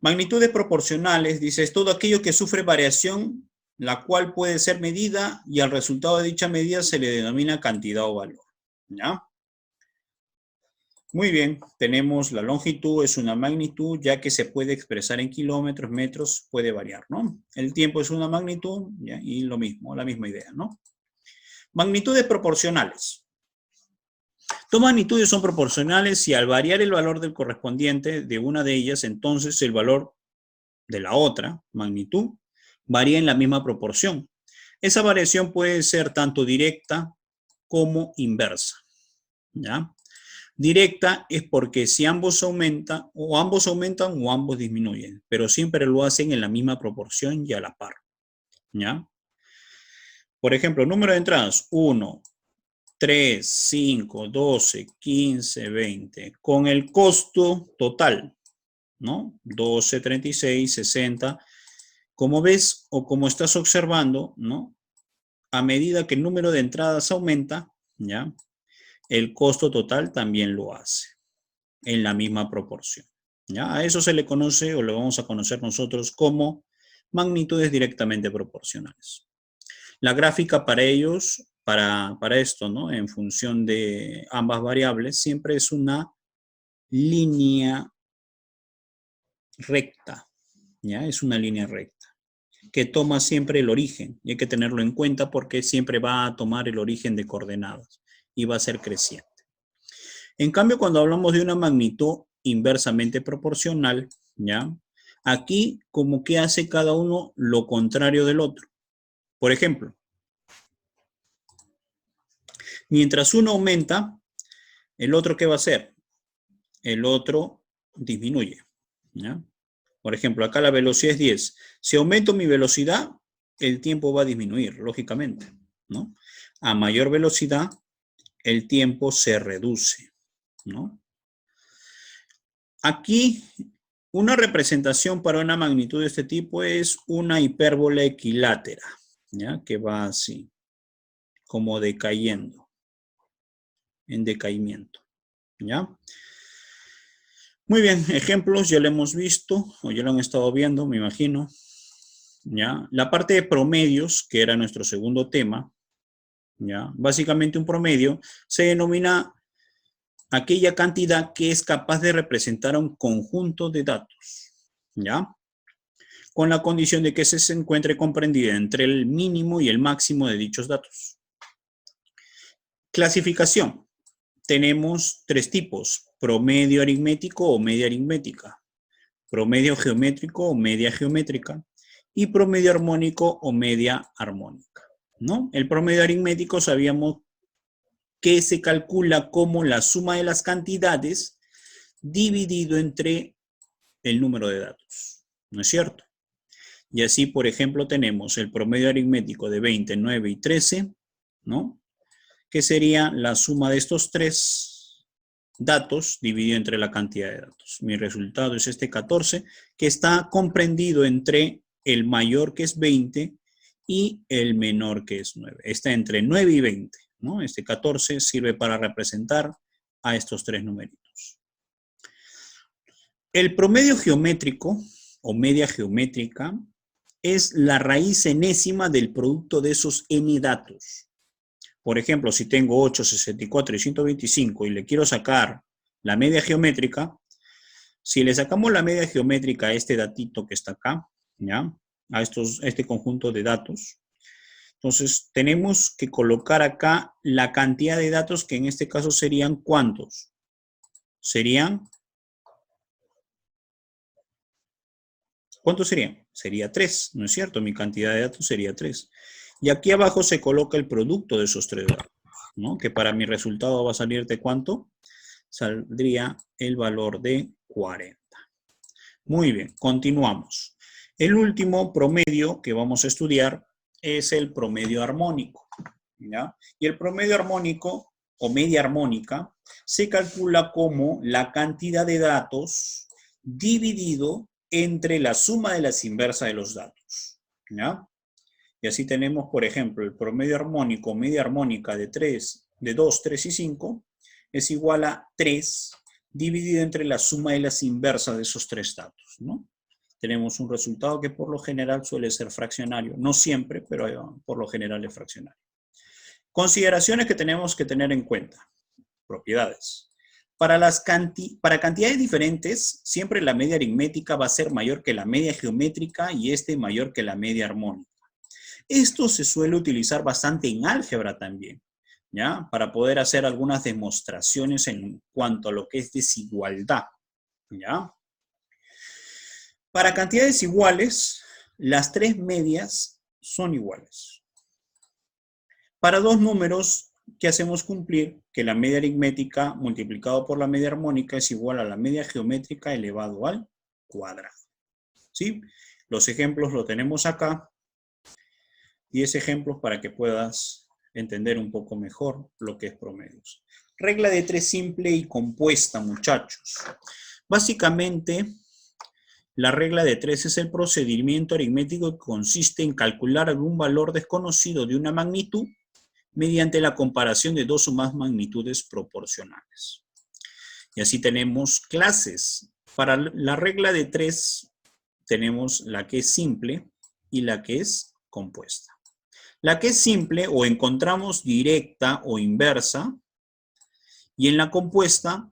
Magnitudes proporcionales, dice, es todo aquello que sufre variación, la cual puede ser medida y al resultado de dicha medida se le denomina cantidad o valor. ¿Ya? Muy bien, tenemos la longitud, es una magnitud, ya que se puede expresar en kilómetros, metros, puede variar, ¿no? El tiempo es una magnitud, ¿ya? Y lo mismo, la misma idea, ¿no? Magnitudes proporcionales. Dos magnitudes son proporcionales y al variar el valor del correspondiente de una de ellas, entonces el valor de la otra magnitud varía en la misma proporción. Esa variación puede ser tanto directa como inversa, ¿ya? Directa es porque si ambos aumentan o ambos disminuyen, pero siempre lo hacen en la misma proporción y a la par, ¿ya? Por ejemplo, número de entradas, 1, 3, 5, 12, 15, 20, con el costo total, ¿no? 12, 36, 60. Como ves o como estás observando, ¿no? A medida que el número de entradas aumenta, ¿ya? El costo total también lo hace en la misma proporción, ¿ya? A eso se le conoce o lo vamos a conocer nosotros como magnitudes directamente proporcionales. La gráfica para ellos, para esto, ¿no? En función de ambas variables, siempre es una línea recta, ¿ya? Es una línea recta que toma siempre el origen, y hay que tenerlo en cuenta porque siempre va a tomar el origen de coordenadas y va a ser creciente. En cambio, cuando hablamos de una magnitud inversamente proporcional, ¿ya? Aquí como que hace cada uno lo contrario del otro. Por ejemplo, mientras uno aumenta, ¿el otro qué va a hacer? El otro disminuye, ¿ya? Por ejemplo, acá la velocidad es 10. Si aumento mi velocidad, el tiempo va a disminuir, lógicamente, ¿no? A mayor velocidad, el tiempo se reduce, ¿no? Aquí, una representación para una magnitud de este tipo es una hipérbola equilátera, ¿ya? Que va así, como decayendo, en decaimiento, ¿ya? Muy bien, ejemplos ya lo hemos visto, o ya lo han estado viendo, me imagino, ¿ya? La parte de promedios, que era nuestro segundo tema, ¿ya? Básicamente un promedio se denomina aquella cantidad que es capaz de representar a un conjunto de datos, ¿ya? Con la condición de que se encuentre comprendida entre el mínimo y el máximo de dichos datos. Clasificación. Tenemos tres tipos: promedio aritmético o media aritmética, promedio geométrico o media geométrica y promedio armónico o media armónica, ¿no? El promedio aritmético sabíamos que se calcula como la suma de las cantidades dividido entre el número de datos, ¿no es cierto? Y así, por ejemplo, tenemos el promedio aritmético de 20, 9 y 13, ¿no? Que sería la suma de estos tres datos dividido entre la cantidad de datos. Mi resultado es este 14, que está comprendido entre el mayor, que es 20, y el menor, que es 9. Está entre 9 y 20, ¿no? Este 14 sirve para representar a estos tres numeritos. El promedio geométrico o media geométrica es la raíz enésima del producto de esos n datos. Por ejemplo, si tengo 8, 64 y 125 y le quiero sacar la media geométrica, si le sacamos la media geométrica a este datito que está acá, ¿ya? A este conjunto de datos, entonces tenemos que colocar acá la cantidad de datos, que en este caso serían ¿cuántos? ¿Cuántos serían? Sería 3, ¿no es cierto? Mi cantidad de datos sería 3. Y aquí abajo se coloca el producto de esos tres datos, ¿no? Que para mi resultado va a salir de ¿cuánto? Saldría el valor de 40. Muy bien, continuamos. El último promedio que vamos a estudiar es el promedio armónico, ¿ya? Y el promedio armónico o media armónica se calcula como la cantidad de datos dividido entre la suma de las inversas de los datos, ¿ya? Y así tenemos, por ejemplo, el promedio armónico o media armónica de 2, 3 y 5 es igual a 3 dividido entre la suma de las inversas de esos tres datos, ¿no? tenemos un resultado que por lo general suele ser fraccionario. No siempre, pero por lo general es fraccionario. Consideraciones que tenemos que tener en cuenta. Propiedades. Para cantidades diferentes, siempre la media aritmética va a ser mayor que la media geométrica y mayor que la media armónica. Esto se suele utilizar bastante en álgebra también, ¿ya? Para poder hacer algunas demostraciones en cuanto a lo que es desigualdad, ¿ya? Para cantidades iguales, las tres medias son iguales. Para dos números, ¿qué hacemos cumplir? Que la media aritmética multiplicado por la media armónica es igual a la media geométrica elevado al cuadrado. ¿Sí? Los ejemplos los tenemos acá. 10 ejemplos para que puedas entender un poco mejor lo que es promedios. Regla de 3 simple y compuesta, muchachos. Básicamente, la regla de 3 es el procedimiento aritmético que consiste en calcular algún valor desconocido de una magnitud mediante la comparación de dos o más magnitudes proporcionales. Y así tenemos clases. Para la regla de 3 tenemos la que es simple y la que es compuesta. La que es simple o encontramos directa o inversa, y en la compuesta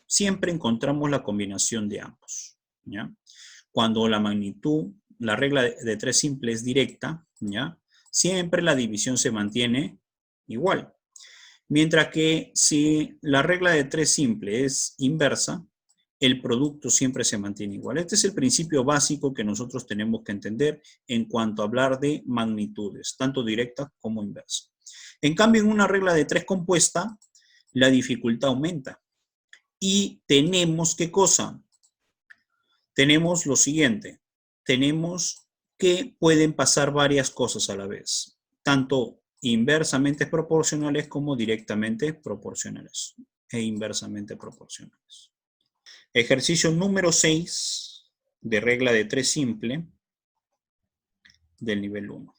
siempre encontramos la combinación de ambos, ¿ya? Cuando la magnitud, la regla de 3 simple es directa, ¿ya? Siempre la división se mantiene igual. Mientras que si la regla de 3 simple es inversa, el producto siempre se mantiene igual. Este es el principio básico que nosotros tenemos que entender en cuanto a hablar de magnitudes, tanto directa como inversa. En cambio, en una regla de 3 compuesta, la dificultad aumenta. Y tenemos, ¿qué cosa? Tenemos lo siguiente. Tenemos que pueden pasar varias cosas a la vez, tanto inversamente proporcionales como directamente proporcionales e inversamente proporcionales. Ejercicio número 6 de regla de 3 simple del nivel 1.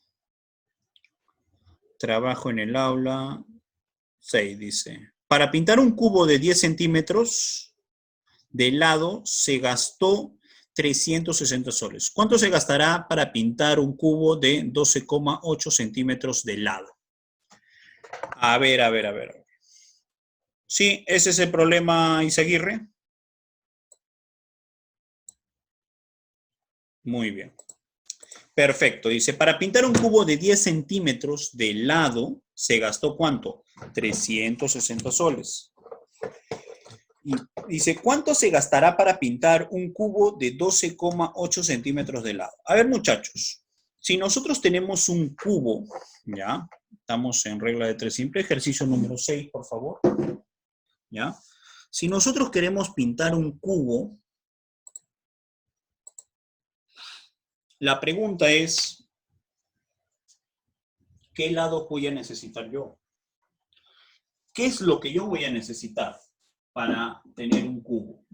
Trabajo en el aula 6, dice. Para pintar un cubo de 10 centímetros de lado se gastó 360 soles. ¿Cuánto se gastará para pintar un cubo de 12,8 centímetros de lado? A ver. Sí, ese es el problema, Izaguirre. Muy bien. Perfecto. Dice, para pintar un cubo de 10 centímetros de lado, ¿se gastó cuánto? 360 soles. Y dice, ¿cuánto se gastará para pintar un cubo de 12,8 centímetros de lado? A ver, muchachos, si nosotros tenemos un cubo, ¿ya? Estamos en regla de 3 simple, ejercicio número 6, por favor. ¿Ya? Si nosotros queremos pintar un cubo, la pregunta es, ¿qué lado voy a necesitar yo? ¿Qué es lo que yo voy a necesitar para tener un cubo?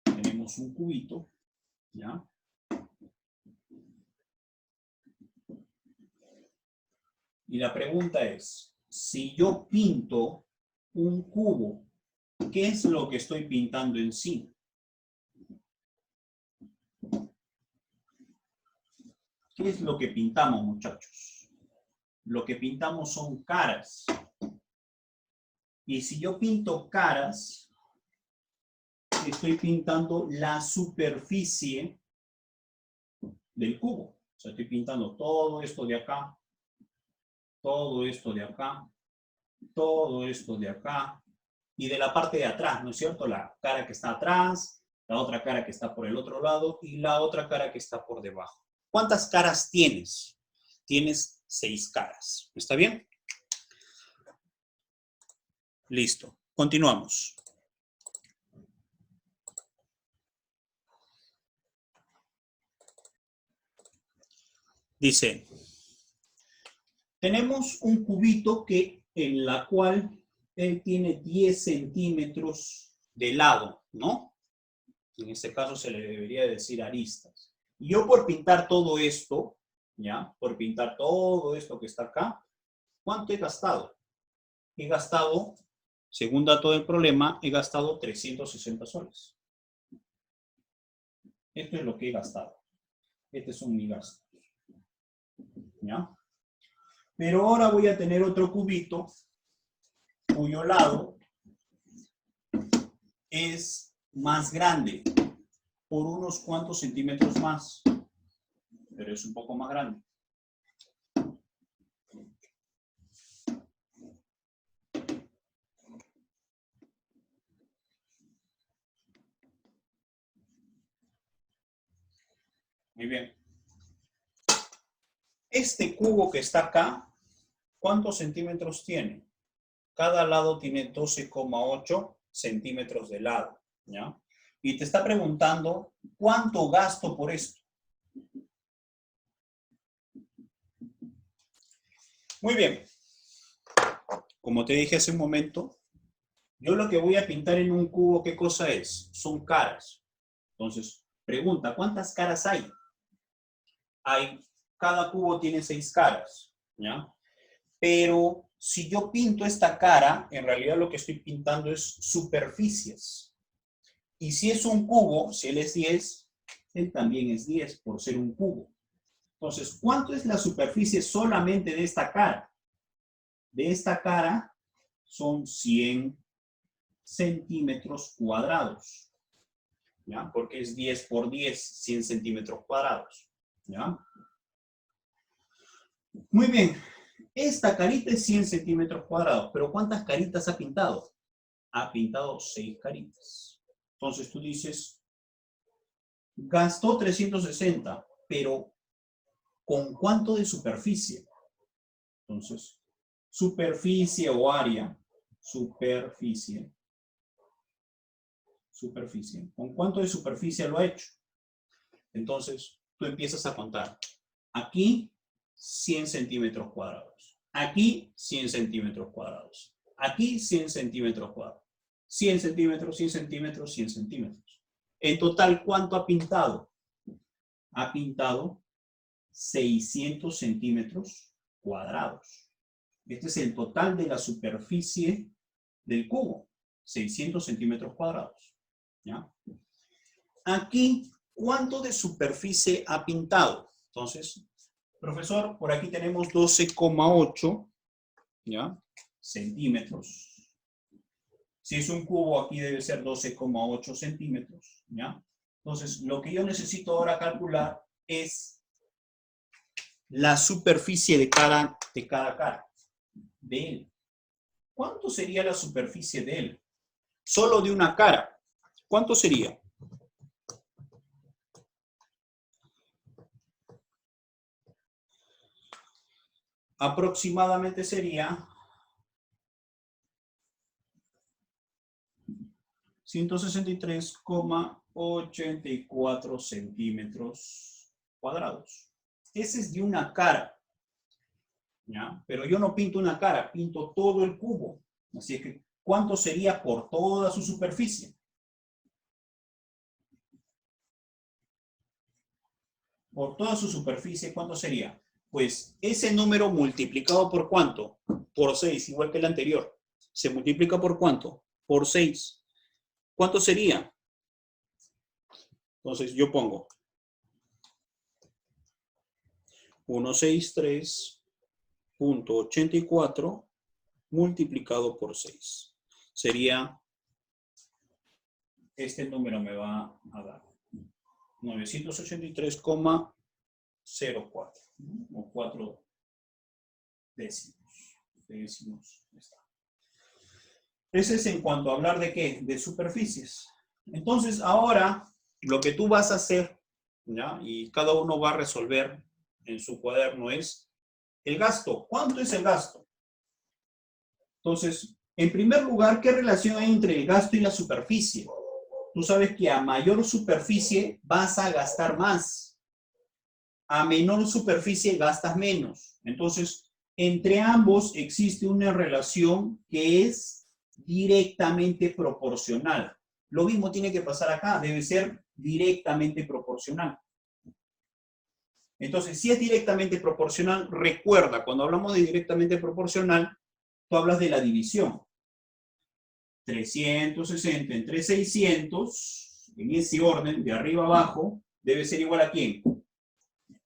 Tenemos un cubito, ¿ya? Y la pregunta es, si yo pinto un cubo, ¿qué es lo que estoy pintando en sí? ¿Qué es lo que pintamos, muchachos? Lo que pintamos son caras. Y si yo pinto caras, estoy pintando la superficie del cubo. O sea, estoy pintando todo esto de acá, todo esto de acá, todo esto de acá, y de la parte de atrás, ¿no es cierto? La cara que está atrás, la otra cara que está por el otro lado y la otra cara que está por debajo. ¿Cuántas caras tienes? Tienes 6 caras. ¿Está bien? Listo. Continuamos. Dice, tenemos un cubito en la cual él tiene 10 centímetros de lado, ¿no? En este caso se le debería decir aristas. Y yo por pintar todo esto, ¿ya? Por pintar todo esto que está acá, ¿cuánto he gastado? He gastado, según dato del problema, he gastado 360 soles. Esto es lo que he gastado. Este son mis gastos. ¿Ya? Pero ahora voy a tener otro cubito cuyo lado es más grande por unos cuantos centímetros más, pero es un poco más grande. Muy bien. Este cubo que está acá, ¿cuántos centímetros tiene? Cada lado tiene 12,8 centímetros de lado, ¿ya? Y te está preguntando, ¿cuánto gasto por esto? Muy bien. Como te dije hace un momento, yo lo que voy a pintar en un cubo, ¿qué cosa es? Son caras. Entonces, pregunta, ¿cuántas caras hay? Cada cubo tiene 6 caras, ¿ya? Pero si yo pinto esta cara, en realidad lo que estoy pintando es superficies. Y si es un cubo, si él es 10, él también es 10 por ser un cubo. Entonces, ¿cuánto es la superficie solamente de esta cara? De esta cara son 100 centímetros cuadrados. ¿Ya? Porque es 10 por 10, 100 centímetros cuadrados. ¿Ya? Muy bien. Esta carita es 100 centímetros cuadrados, pero ¿cuántas caritas ha pintado? Ha pintado 6 caritas. Entonces tú dices, gastó 360, pero ¿con cuánto de superficie? Entonces, superficie o área, superficie. ¿Con cuánto de superficie lo ha hecho? Entonces, tú empiezas a contar. Aquí, 100 centímetros cuadrados. Aquí, 100 centímetros cuadrados. Aquí, 100 centímetros cuadrados. 100 centímetros, 100 centímetros, 100 centímetros. En total, ¿cuánto ha pintado? Ha pintado 600 centímetros cuadrados. Este es el total de la superficie del cubo. 600 centímetros cuadrados. ¿Ya? Aquí, ¿cuánto de superficie ha pintado? Entonces, profesor, por aquí tenemos 12,8, ¿ya? Centímetros. Si es un cubo, aquí debe ser 12,8 centímetros, ¿ya? Entonces, lo que yo necesito ahora calcular es la superficie de cada cara, de él. ¿Cuánto sería la superficie de él? Solo de una cara. ¿Cuánto sería? Aproximadamente sería 163,84 centímetros cuadrados. Ese es de una cara, ¿ya? Pero yo no pinto una cara, pinto todo el cubo. Así es que, ¿cuánto sería por toda su superficie? Por toda su superficie, ¿cuánto sería? Pues ese número multiplicado por ¿cuánto? Por 6, igual que el anterior. ¿Se multiplica por cuánto? Por 6. ¿Cuánto sería? Entonces yo pongo 163.84 multiplicado por 6. Sería, este número me va a dar 983,04 o 4 décimos. Ese es en cuanto a hablar de ¿qué? De superficies. Entonces ahora lo que tú vas a hacer, ¿ya? Y cada uno va a resolver en su cuaderno es el gasto. ¿Cuánto es el gasto? Entonces, en primer lugar, ¿qué relación hay entre el gasto y la superficie? Tú sabes que a mayor superficie vas a gastar más. A menor superficie gastas menos. Entonces, entre ambos existe una relación que es directamente proporcional. Lo mismo tiene que pasar acá, debe ser directamente proporcional. Entonces, si es directamente proporcional, recuerda, cuando hablamos de directamente proporcional, tú hablas de la división. 360 entre 600 en ese orden, de arriba abajo, debe ser igual a ¿quién?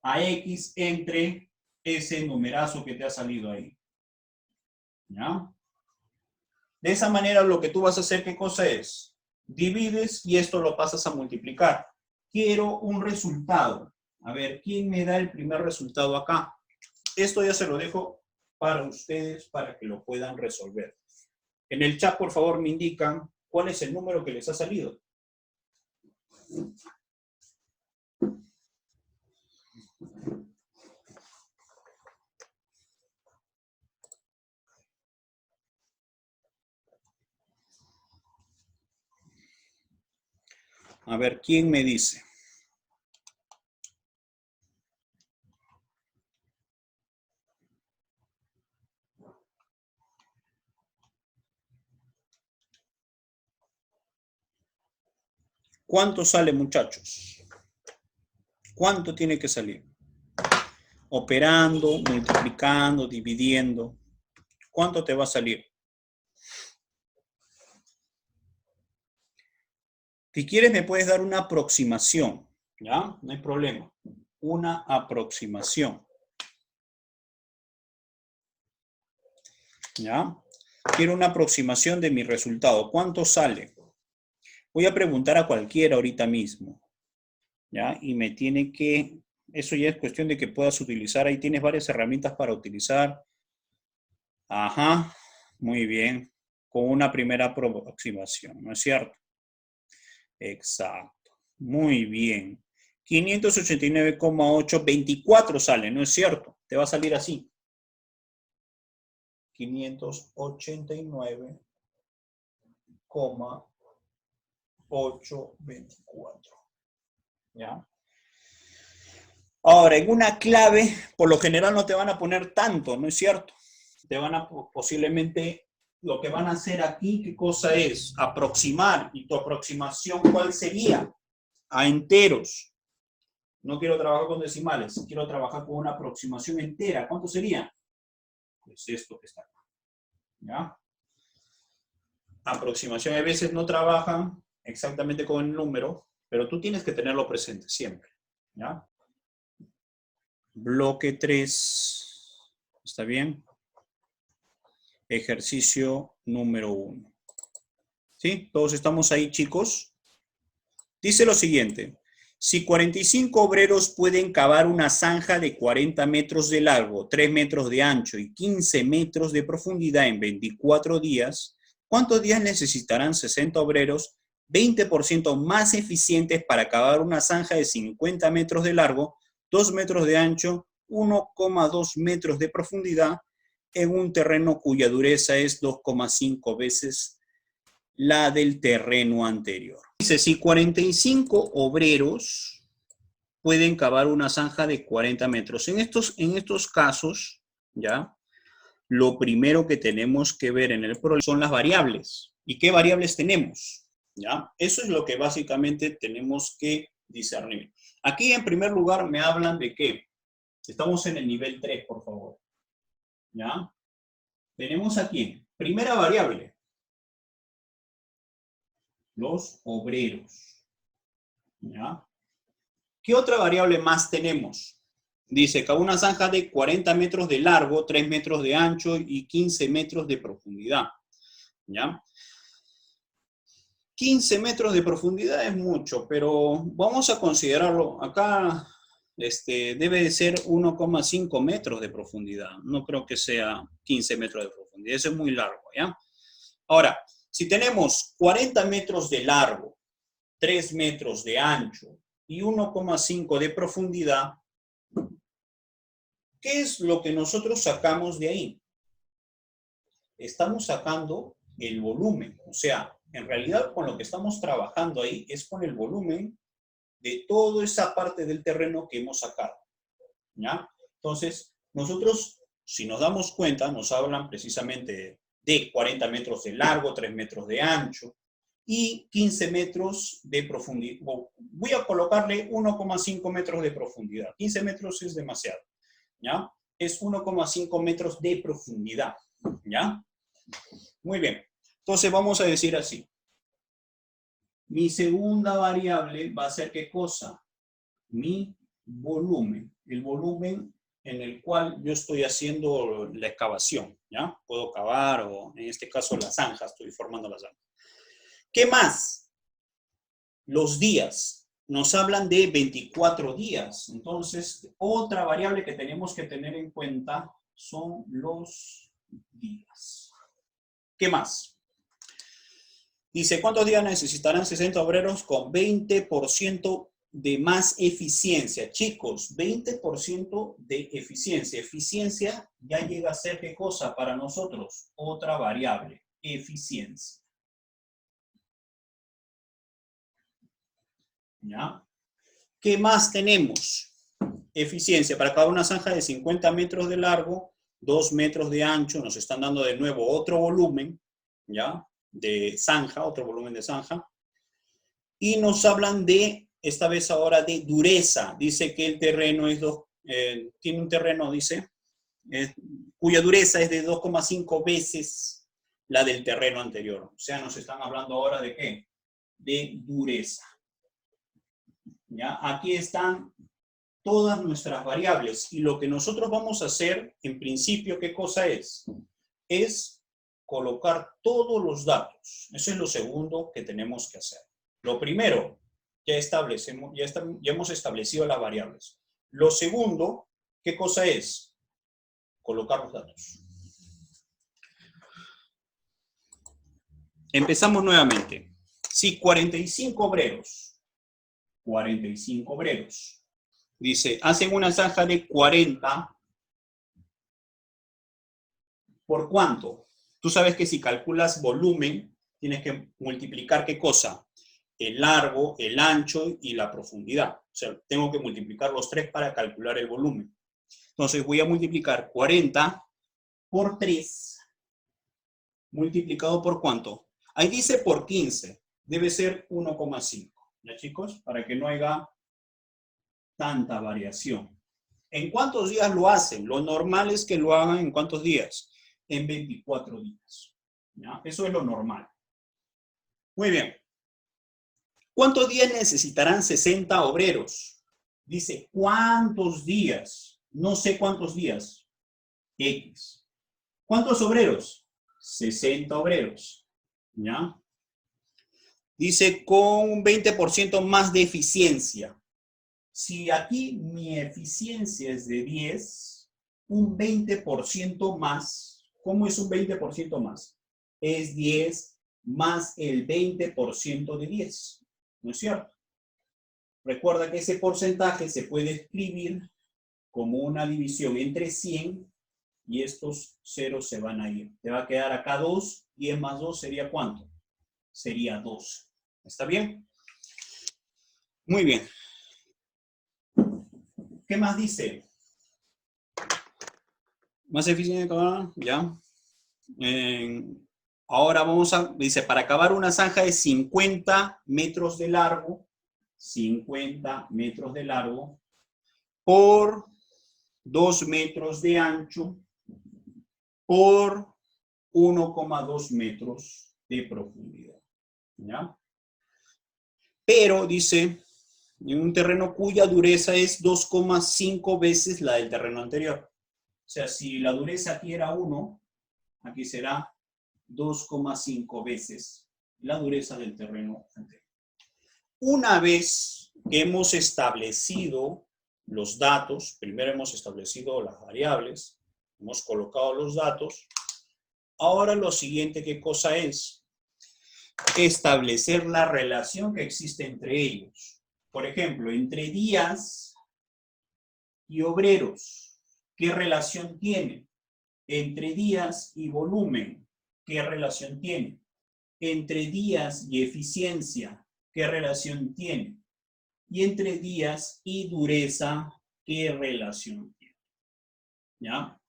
A X entre ese numerazo que te ha salido ahí. ¿Ya? De esa manera lo que tú vas a hacer, ¿qué cosa es? Divides y esto lo pasas a multiplicar. Quiero un resultado. A ver, ¿quién me da el primer resultado acá? Esto ya se lo dejo para ustedes para que lo puedan resolver. En el chat, por favor, me indican cuál es el número que les ha salido. A ver, ¿quién me dice? ¿Cuánto sale, muchachos? ¿Cuánto tiene que salir? Operando, multiplicando, dividiendo. ¿Cuánto te va a salir? Si quieres me puedes dar una aproximación, ¿ya? No hay problema. Una aproximación. ¿Ya? Quiero una aproximación de mi resultado. ¿Cuánto sale? Voy a preguntar a cualquiera ahorita mismo. ¿Ya? Y me tiene que... Eso ya es cuestión de que puedas utilizar. Ahí tienes varias herramientas para utilizar. Ajá. Muy bien. Con una primera aproximación, ¿no es cierto? Exacto. Muy bien. 589,824 sale, ¿no es cierto? Te va a salir así. 589,824. ¿Ya? Ahora, en una clave, por lo general no te van a poner tanto, ¿no es cierto? Te van a posiblemente, lo que van a hacer aquí, ¿qué cosa es? Aproximar. ¿Y tu aproximación cuál sería? A enteros. No quiero trabajar con decimales, quiero trabajar con una aproximación entera. ¿Cuánto sería? Pues esto que está acá. ¿Ya? Aproximación a veces no trabajan exactamente con el número, pero tú tienes que tenerlo presente siempre. ¿Ya? Bloque 3. ¿Está bien? Ejercicio número 1. ¿Sí? ¿Todos estamos ahí, chicos? Dice lo siguiente. Si 45 obreros pueden cavar una zanja de 40 metros de largo, 3 metros de ancho y 15 metros de profundidad en 24 días, ¿cuántos días necesitarán 60 obreros 20% más eficientes para cavar una zanja de 50 metros de largo, 2 metros de ancho, 1,2 metros de profundidad en un terreno cuya dureza es 2,5 veces la del terreno anterior? Dice, si 45 obreros pueden cavar una zanja de 40 metros. En estos casos, ¿ya? Lo primero que tenemos que ver en el problema son las variables. ¿Y qué variables tenemos? ¿Ya? Eso es lo que básicamente tenemos que discernir. Aquí, en primer lugar, me hablan de qué. Estamos en el nivel 3, por favor. ¿Ya? Tenemos aquí, primera variable, los obreros. ¿Ya? ¿Qué otra variable más tenemos? Dice que una zanja de 40 metros de largo, 3 metros de ancho y 15 metros de profundidad. ¿Ya? 15 metros de profundidad es mucho, pero vamos a considerarlo. Acá debe de ser 1,5 metros de profundidad. No creo que sea 15 metros de profundidad. Eso es muy largo, ¿ya? Ahora, si tenemos 40 metros de largo, 3 metros de ancho y 1,5 de profundidad, ¿qué es lo que nosotros sacamos de ahí? Estamos sacando el volumen. O sea, en realidad con lo que estamos trabajando ahí es con el volumen de toda esa parte del terreno que hemos sacado. ¿Ya? Entonces, nosotros, si nos damos cuenta, nos hablan precisamente de 40 metros de largo, 3 metros de ancho y 15 metros de profundidad. Voy a colocarle 1,5 metros de profundidad. 15 metros es demasiado. ¿Ya? Es 1,5 metros de profundidad. ¿Ya? Muy bien. Entonces vamos a decir así. Mi segunda variable va a ser ¿qué cosa? Mi volumen. El volumen en el cual yo estoy haciendo la excavación, ¿ya? Puedo cavar o en este caso la zanja, estoy formando la zanja. ¿Qué más? Los días. Nos hablan de 24 días. Entonces, otra variable que tenemos que tener en cuenta son los días. ¿Qué más? Dice, ¿cuántos días necesitarán 60 obreros con 20% de más eficiencia? Chicos, 20% de eficiencia. Eficiencia ya llega a ser ¿qué cosa para nosotros? Otra variable, eficiencia. ¿Ya? ¿Qué más tenemos? Eficiencia. Para cada una zanja de 50 metros de largo, 2 metros de ancho, nos están dando de nuevo otro volumen, ¿ya? De zanja, otro volumen de zanja. Y nos hablan de, esta vez ahora, de dureza. Dice que el terreno es tiene un terreno, dice, cuya dureza es de 2,5 veces la del terreno anterior. O sea, nos están hablando ahora de ¿qué? De dureza. ¿Ya? Aquí están todas nuestras variables. Y lo que nosotros vamos a hacer, en principio, ¿qué cosa es? Es colocar todos los datos. Eso es lo segundo que tenemos que hacer. Lo primero, ya hemos establecido las variables. Lo segundo, ¿qué cosa es? Colocar los datos. Empezamos nuevamente. Si 45 obreros, dice, hacen una zanja de 40, ¿por cuánto? Tú sabes que si calculas volumen, tienes que multiplicar ¿qué cosa? El largo, el ancho y la profundidad. O sea, tengo que multiplicar los tres para calcular el volumen. Entonces voy a multiplicar 40 por 3, multiplicado por ¿cuánto? Ahí dice por 15, debe ser 1,5. ¿Ya, chicos? Para que no haya tanta variación. ¿En cuántos días lo hacen? Lo normal es que lo hagan ¿en cuántos días? En 24 días. ¿Ya? Eso es lo normal. Muy bien. ¿Cuántos días necesitarán 60 obreros? Dice, ¿cuántos días? No sé cuántos días. X. ¿Cuántos obreros? 60 obreros. ¿Ya? Dice, con un 20% más de eficiencia. Si aquí mi eficiencia es de 10, un 20% más, ¿cómo es un 20% más? Es 10 más el 20% de 10, ¿no es cierto? Recuerda que ese porcentaje se puede escribir como una división entre 100 y estos ceros se van a ir. Te va a quedar acá 2, 10 más 2 sería ¿cuánto? Sería 2. ¿Está bien? Muy bien. ¿Qué más dice? Más eficiente, ya. Ahora vamos a, dice, para acabar una zanja de 50 metros de largo, 50 metros de largo, por 2 metros de ancho, por 1,2 metros de profundidad. ¿Ya? Pero, dice, en un terreno cuya dureza es 2,5 veces la del terreno anterior. O sea, si la dureza aquí era 1, aquí será 2,5 veces la dureza del terreno anterior. Una vez que hemos establecido los datos, primero hemos establecido las variables, hemos colocado los datos, ahora lo siguiente, ¿qué cosa es? Establecer la relación que existe entre ellos. Por ejemplo, entre días y obreros, ¿qué relación tiene? Entre días y volumen, ¿qué relación tiene? Entre días y eficiencia, ¿qué relación tiene? Y entre días y dureza, ¿qué relación tiene? ¿Ya?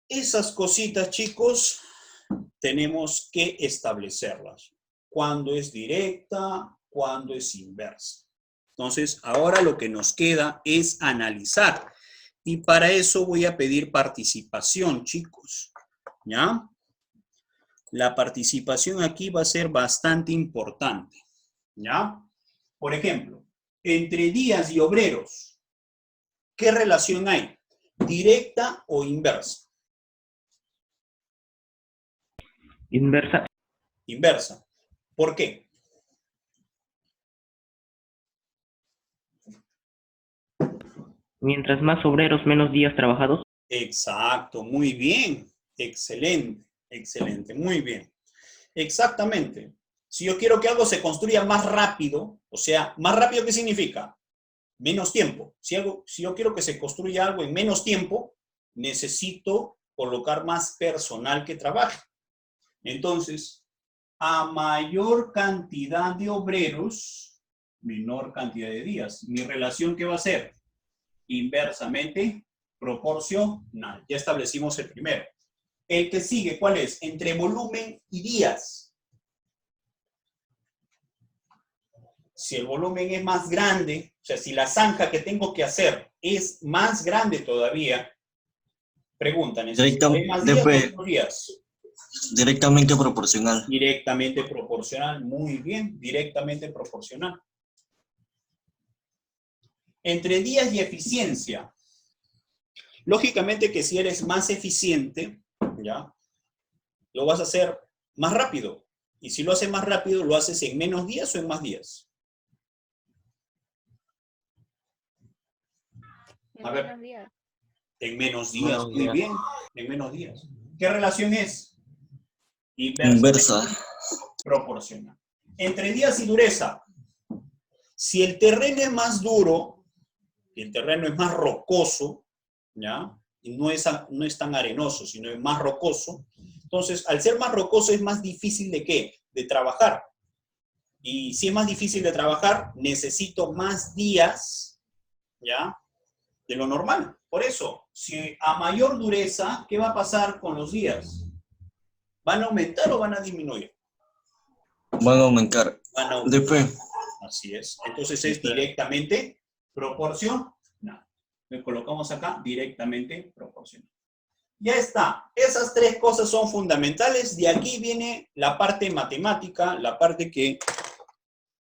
Esas cositas, chicos, tenemos que establecerlas. Cuándo es directa, cuándo es inversa. Entonces, ahora lo que nos queda es analizar. Y para eso voy a pedir participación, chicos. ¿Ya? La participación aquí va a ser bastante importante. ¿Ya? Por ejemplo, entre días y obreros, ¿qué relación hay? ¿Directa o inversa? Inversa. Inversa. ¿Por qué? Mientras más obreros, menos días trabajados. Exacto, muy bien. Excelente, excelente, muy bien. Exactamente. Si yo quiero que algo se construya más rápido, o sea, más rápido, ¿qué significa? Menos tiempo. Si yo quiero que se construya algo en menos tiempo, necesito colocar más personal que trabaje. Entonces, a mayor cantidad de obreros, menor cantidad de días. ¿Mi relación qué va a ser? Inversamente proporcional. Ya establecimos el primero. El que sigue, ¿cuál es? Entre volumen y días. Si el volumen es más grande, o sea, si la zanja que tengo que hacer es más grande todavía, pregunta, ¿necesitaré más días o menos días? Directamente proporcional. Directamente proporcional, muy bien, directamente proporcional. Entre días y eficiencia. Lógicamente que si eres más eficiente, ¿ya? Lo vas a hacer más rápido. Y si lo haces más rápido, ¿lo haces en menos días o en más días? A ver. En menos días, muy bien. En menos días. ¿Qué relación es? Inversa. Proporcional. Entre días y dureza. Si el terreno es más duro, y el terreno es más rocoso, ¿ya? Y no es tan arenoso, sino es más rocoso. Entonces, al ser más rocoso es más difícil ¿de qué? De trabajar. Y si es más difícil de trabajar, necesito más días, ¿ya? De lo normal. Por eso, si a mayor dureza, ¿qué va a pasar con los días? ¿Van a aumentar o van a disminuir? Van a aumentar. Van a aumentar. DP. Así es. Entonces es directamente proporcional. Le colocamos acá directamente proporcional. Ya está. Esas tres cosas son fundamentales. De aquí viene la parte matemática, la parte que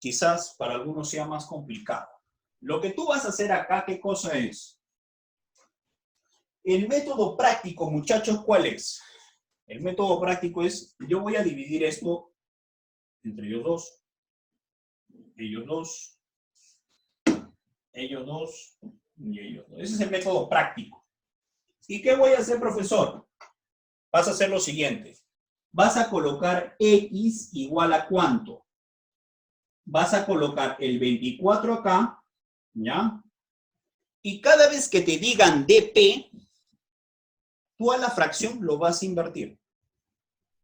quizás para algunos sea más complicada. Lo que tú vas a hacer acá, ¿qué cosa es? El método práctico, muchachos, ¿cuál es? El método práctico es, yo voy a dividir esto entre ellos dos, ellos dos, ellos dos y ellos dos. Ese es el método práctico. ¿Y qué voy a hacer, profesor? Vas a hacer lo siguiente. Vas a colocar X igual a ¿cuánto? Vas a colocar el 24 acá, ¿ya? Y cada vez que te digan DP, tú a la fracción lo vas a invertir.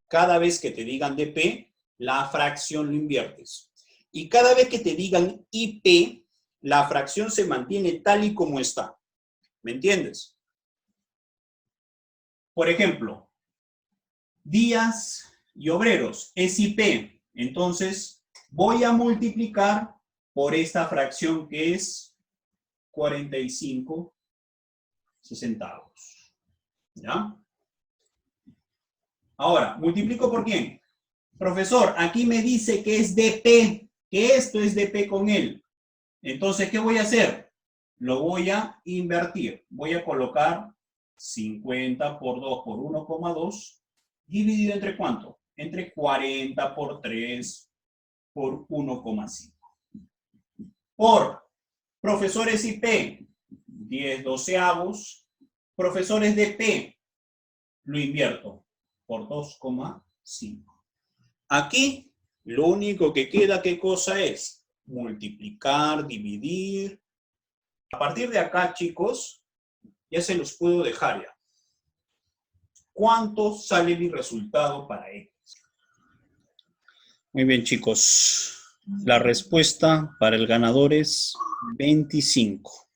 Cada vez que te digan DP, la fracción lo inviertes. Y cada vez que te digan IP, la fracción se mantiene tal y como está. ¿Me entiendes? Por ejemplo, días y obreros es IP. Entonces, voy a multiplicar por esta fracción que es 45 centavos. ¿Ya? Ahora, multiplico por quién. Profesor, aquí me dice que es DP, que esto es DP con él. Entonces, ¿qué voy a hacer? Lo voy a invertir. Voy a colocar 50 por 2 por 1,2 dividido entre ¿cuánto? Entre 40 por 3 por 1,5. Por profesores IP, 10 doceavos. Profesores de P, lo invierto por 2,5. Aquí, lo único que queda, ¿qué cosa es? Multiplicar, dividir. A partir de acá, chicos, ya se los puedo dejar ya. ¿Cuánto sale mi resultado para X? Muy bien, chicos. La respuesta para el ganador es 25.